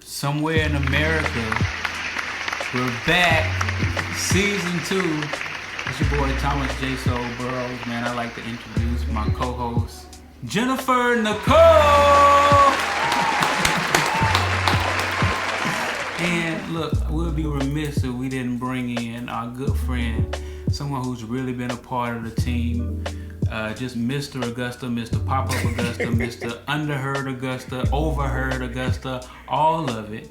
somewhere in America. We're back, season 2. It's your boy Thomas Jsoul Burroughs. Man, I'd like to introduce my co-host, Jennifer Nichole. And look, we'll be remiss if we didn't bring in our good friend, someone who's really been a part of the team. Just Mr. Augusta, Mr. Pop-Up Augusta, Mr. Underheard Augusta, Overheard Augusta, all of it.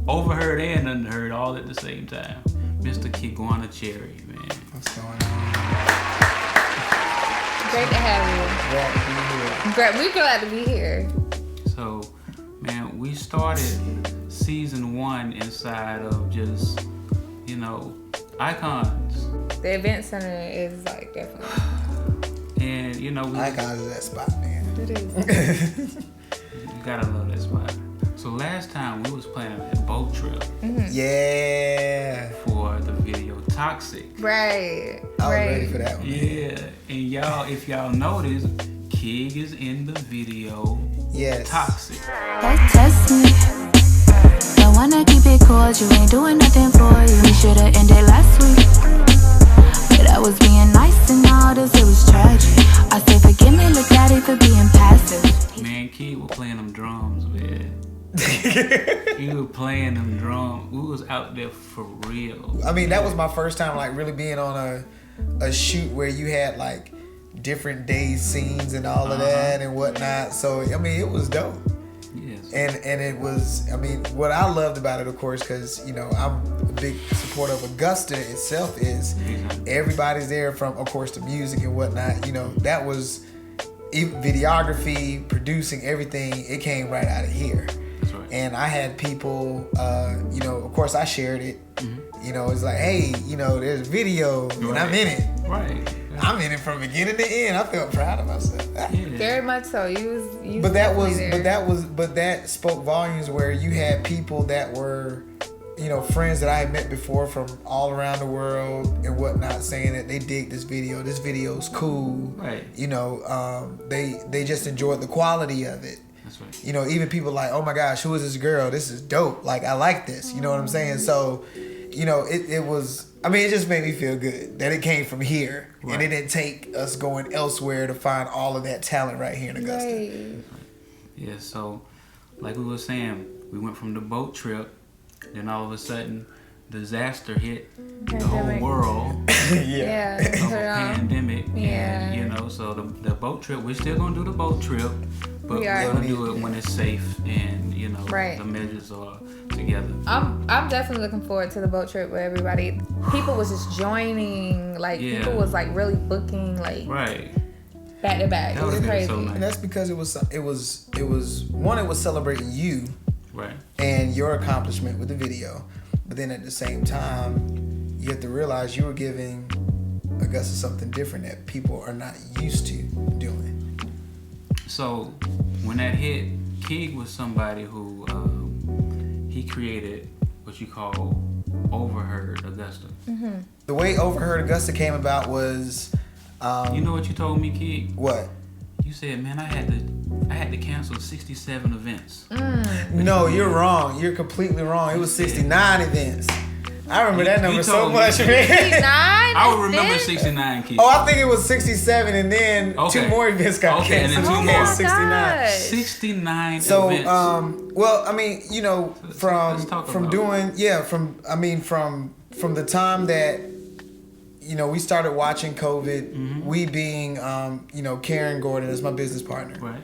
Overheard and underheard all at the same time. Mr. Kigwana Cherry, man. What's going on? Great to have you. Glad to be here. We're glad to be here. So, man, we started season 1 inside of just, icons. The event center is like definitely. And, Icons is that spot, man. It is. You gotta love that spot. So last time we was planning a boat trip Yeah. for the video Toxic. Right. I was ready for that one. Yeah. And y'all, if y'all notice, Kigg is in the video Yes. Toxic. Don't test me. Don't wanna keep it cool. You ain't doing nothing for you. We should've ended last week. But I was being nice and all this, it was tragic. I say forgive me, look daddy for being passive. Man, Kigg was playing them drums, man. He was playing them drums. We was out there for real. I mean, that was my first time like really being on a shoot where you had like different days scenes and all of that and whatnot. So I mean, it was dope. Yes. And it was, I mean, what I loved about it, of course, because, I'm a big supporter of Augusta itself, is everybody's there from, of course, the music and whatnot. That was videography, producing, everything. It came right out of here. That's right. And I had people, of course, I shared it. Mm-hmm. It's like, hey, there's video and I'm in it. Right. I'm in it from beginning to end. I felt proud of myself. Yeah. Very much so. You But that spoke volumes where you had people that were, friends that I had met before from all around the world and whatnot, saying that they dig this video. This video's cool. Right. They just enjoyed the quality of it. That's right. Even people like, oh my gosh, who is this girl? This is dope. Like, I like this. You know what I'm saying? So, it was, it just made me feel good that it came from here. Right. And it didn't take us going elsewhere to find all of that talent right here in Augusta. Right. Yeah, so like we were saying, we went from the boat trip, then all of a sudden, disaster hit the whole world. Yeah. Of a pandemic. Yeah. And, so the boat trip, we're still going to do the boat trip, but we're going to do it when it's safe and, right. the measures are together. I'm definitely looking forward to the boat trip where everybody, people was just joining, like people was like really booking like right. back to back. It was crazy. So nice. And that's because it was celebrating you, right, and your accomplishment with the video. But then at the same time, you have to realize you were giving Augusta something different that people are not used to doing. So when that hit, Kigg was somebody who he created what you call Overheard Augusta. Mm-hmm. The way Overheard Augusta came about was, you know what you told me, Kigg? What? You said, man, I had to cancel 67 events. No, you're wrong. You're completely wrong. It was 69 events. I remember that number so much, man. 69? I would remember 69, Kigg. Oh, I think it was 67, and then two more events got canceled. And then two more. 69. 69 So, events. from the time that, we started watching COVID, we being, Karen Gordon is my business partner. Right.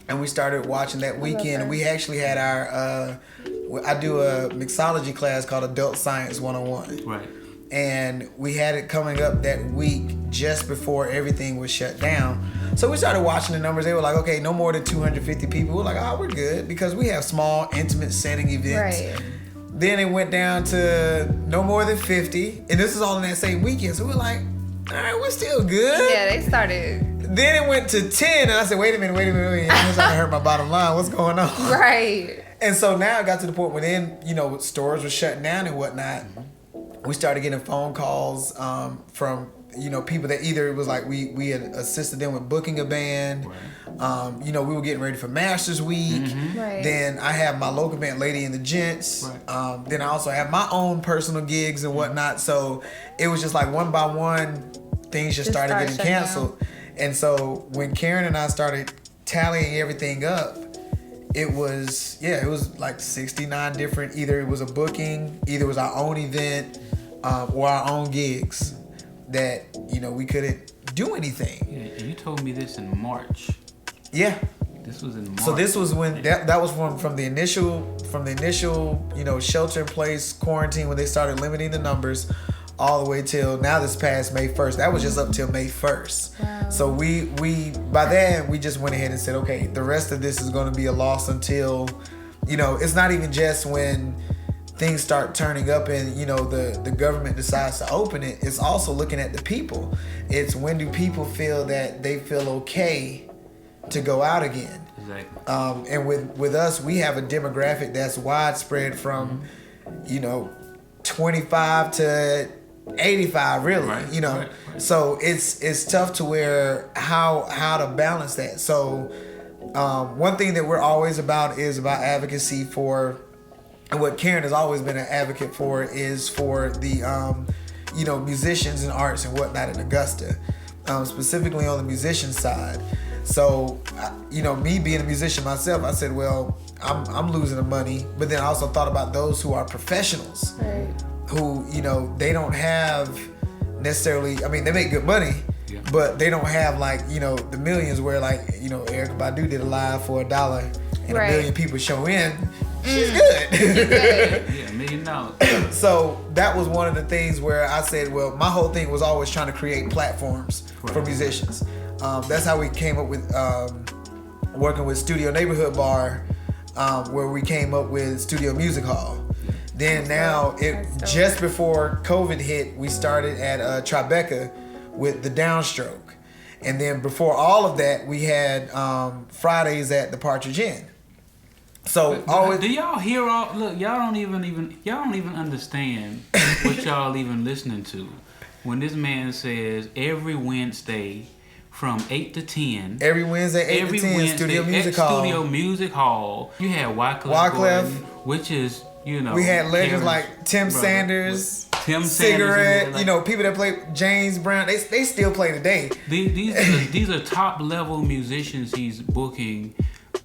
And we started watching that weekend. And we actually had I do a mixology class called Adult Science 101. Right. And we had it coming up that week just before everything was shut down. So we started watching the numbers. They were like, okay, no more than 250 people. We're like, oh, we're good because we have small, intimate setting events. Right. Then it went down to no more than 50. And this is all in that same weekend. So we're like, all right, we're still good. Yeah, they started. Then it went to 10. And I said, wait a minute. I'm trying to hurt my bottom line. What's going on? Right. And so now it got to the point where then, stores were shutting down and whatnot. We started getting phone calls from, people that either it was like we had assisted them with booking a band, You know, we were getting ready for Masters Week. Right. Then I have my local band, Lady and the Gents. Right. Then I also have my own personal gigs and whatnot. So it was just like one by one, things just started getting canceled. And so when Karen and I started tallying everything up, it was like 69 different, either it was a booking, either it was our own event, or our own gigs that, you know, we couldn't do anything. Yeah, you told me this in March. Yeah. This was in March. So this was when that was from the initial, you know, shelter in place quarantine when they started limiting the numbers, all the way till now this past May 1st. That was just up till May 1st. Wow. So we by then we just went ahead and said, okay, the rest of this is going to be a loss until, you know, it's not even just when things start turning up and, you know, the government decides to open it. It's also looking at the people. It's when do people feel that they feel okay to go out again. Exactly. And with us, we have a demographic that's widespread from, you know, 25 to 85, really. Right, you know, right. So it's tough to where how to balance that. So one thing that we're always about is about advocacy for, and what Karen has always been an advocate for is for the you know, musicians and arts and whatnot in Augusta, specifically on the musician side. So, you know, me being a musician myself, I said, well, I'm losing the money, but then I also thought about those who are professionals, Right. who, you know, they don't have necessarily, I mean, they make good money, Yeah. but they don't have, like, you know, the millions where, like, you know, Erykah Badu did a live for $1 and Right. a million people show in. She's good. Good. Yeah, $1 million. So that was one of the things where I said, well, my whole thing was always trying to create platforms for musicians. That's how we came up with working with Studio Neighborhood Bar, where we came up with Studio Music Hall. Then now, just before COVID hit, we started at Tribeca with the Downstroke. And then before all of that, we had Fridays at the Partridge Inn. So always, do y'all hear all? Look, y'all don't even understand what y'all even listening to. When this man says every Wednesday from 8 to 10. Every Wednesday, 8 to 10, Studio Music Hall. Studio Music Hall. You had Wyclef Gordon, which is, you know. We had legends Karen's like Tim brother. Sanders, Tim Cigarette, Sanders, you know, people that play James Brown, they still play today. These are top level musicians he's booking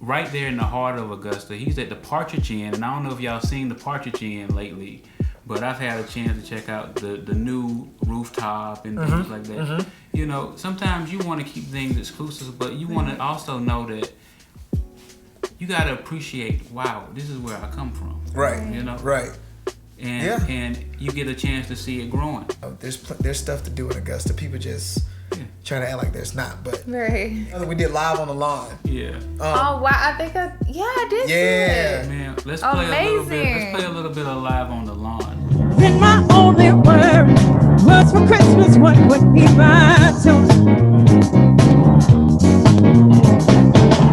right there in the heart of Augusta. He's at the Partridge Inn, and I don't know if y'all seen the Partridge Inn lately, but I've had a chance to check out the new rooftop and things like that. You know, sometimes you want to keep things exclusive, but you want to also know that you got to appreciate, wow, this is where I come from. Right. You know? Right. And you get a chance to see it growing. There's stuff to do in Augusta. People just trying to act like there's not, but Right. we did Live on the Lawn. Yeah. Oh wow! I think I did. Yeah. See it. Man, let's play a little bit of Live on the Lawn. Then my only worry was for Christmas, what would be my tune?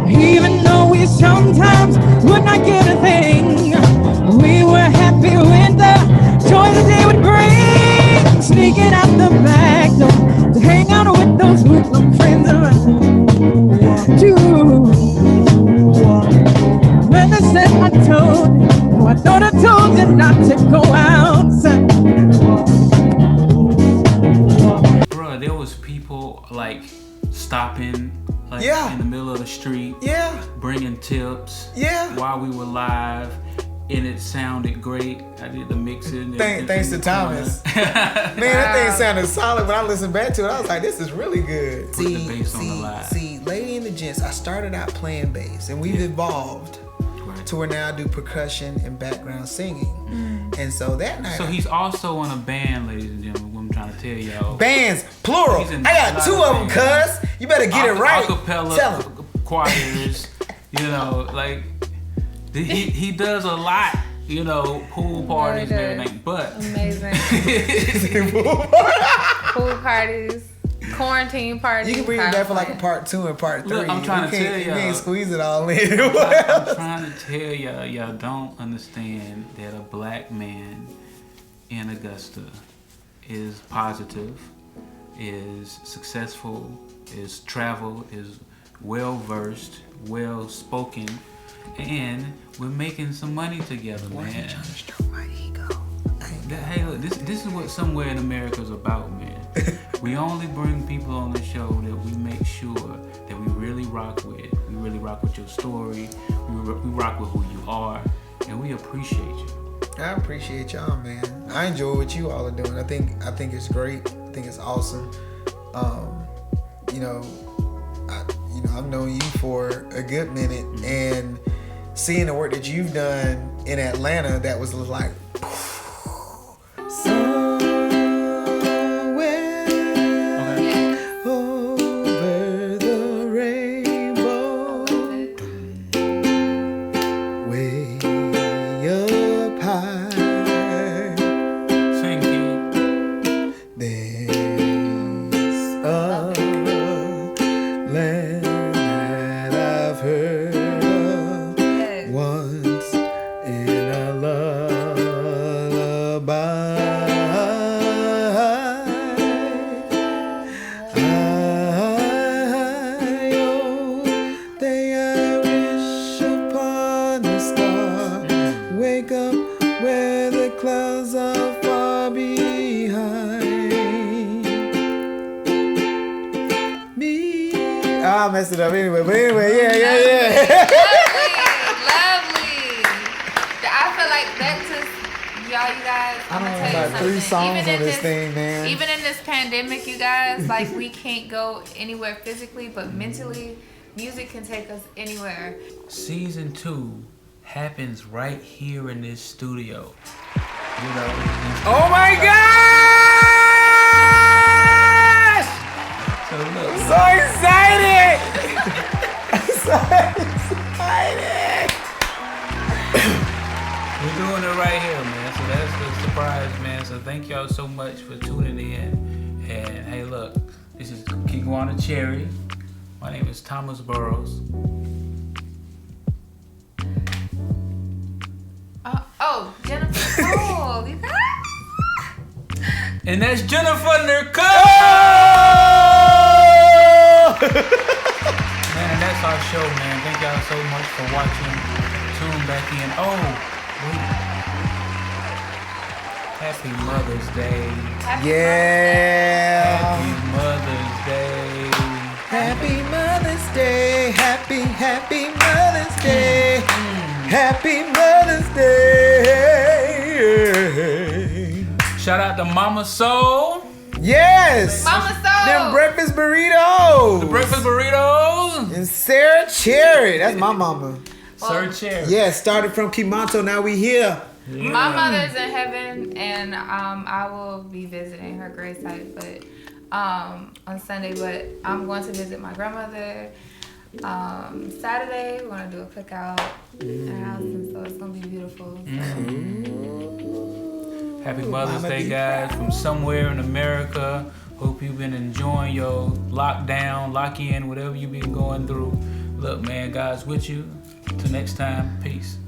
Even though we sometimes would not get a thing, we were happy with the joy the day would bring. Sneaking out the back door to hang out with those hoodlum friends of mine. When they said I told you, oh, I thought I told you not to go outside. Bruh, there was people like stopping like in the middle of the street, bringing tips while we were live, and it sounded great. I did the mixing. Thanks to Thomas. Man, that thing sounded solid. When I listened back to it, I was like, this is really good. Put the bass on the live. See, Lady and the Gents, I started out playing bass, and we've evolved to where now I do percussion and background singing. And so that night... So he's also in a band, ladies and gentlemen, what I'm trying to tell y'all. Bands, plural. I got 2 of them, cuz. You better get it right. Acapella, Tell him. choirs, you know, like, he does a lot, you know, pool parties and everything, but... Amazing. Pool parties. Quarantine parties. You can bring it back for like a part 2 and part 3. Look, I'm trying to tell y'all. You can't squeeze it all in. I'm trying to tell y'all don't understand that a black man in Augusta is positive, is successful, is travel, is well versed, well spoken, and we're making some money together, Why man. you trying to stroke my ego? Hey, look, this is what Somewhere in America's about, man. We only bring people on the show that we make sure that we really rock with. We really rock with your story. We rock with who you are, and we appreciate you. I appreciate y'all, man. I enjoy what you all are doing. I think it's great. I think it's awesome. I've known you for a good minute, and seeing the work that you've done in Atlanta, that was like over the rainbow, way up high. Sing, Kigg. There's a land that I've heard of once in a lullaby. I wish upon a star, wake up where the clouds are far behind me. I messed it up anyway, but anyway, yeah. Lovely. I feel like that just, y'all, you guys, I I'm don't gonna know tell you about 3 something. songs Even on in this thing, man. Even in this pandemic, you guys, like, we can't go anywhere physically, but mentally, music can take us anywhere. Season 2 happens right here in this studio. You know. Oh my gosh! So look. So excited! I'm so excited! We're doing it right here, man. So that's the surprise, man. So thank y'all so much for tuning in. And hey, look, this is Kigwana Cherry. My name is Thomas Burroughs. Jennifer Cole. You guys? And that's Jennifer Nichole! Man, that's our show, man. Thank y'all so much for watching. Tune back in. Oh, wait. Happy Mother's Day. Yeah! Happy Mother's Day. Happy Mother's Day! Happy Mother's Day! Happy Mother's Day! Shout out to Mama Soul. Yes! Mama Soul. Them breakfast burritos! The breakfast burritos. And Sarah Cherry. That's my mama. Sir Cherry. Yeah, started from Kimanto, now we here. Yeah. My mother's in heaven, and I will be visiting her gravesite, but on Sunday. But I'm going to visit my grandmother. Saturday we're gonna do a cookout at her house, and so it's gonna be beautiful. Happy Mother's Day, guys, from somewhere in America. Hope you've been enjoying your lockdown, lock in, whatever you've been going through. Look, man, God's with you. Till next time, peace.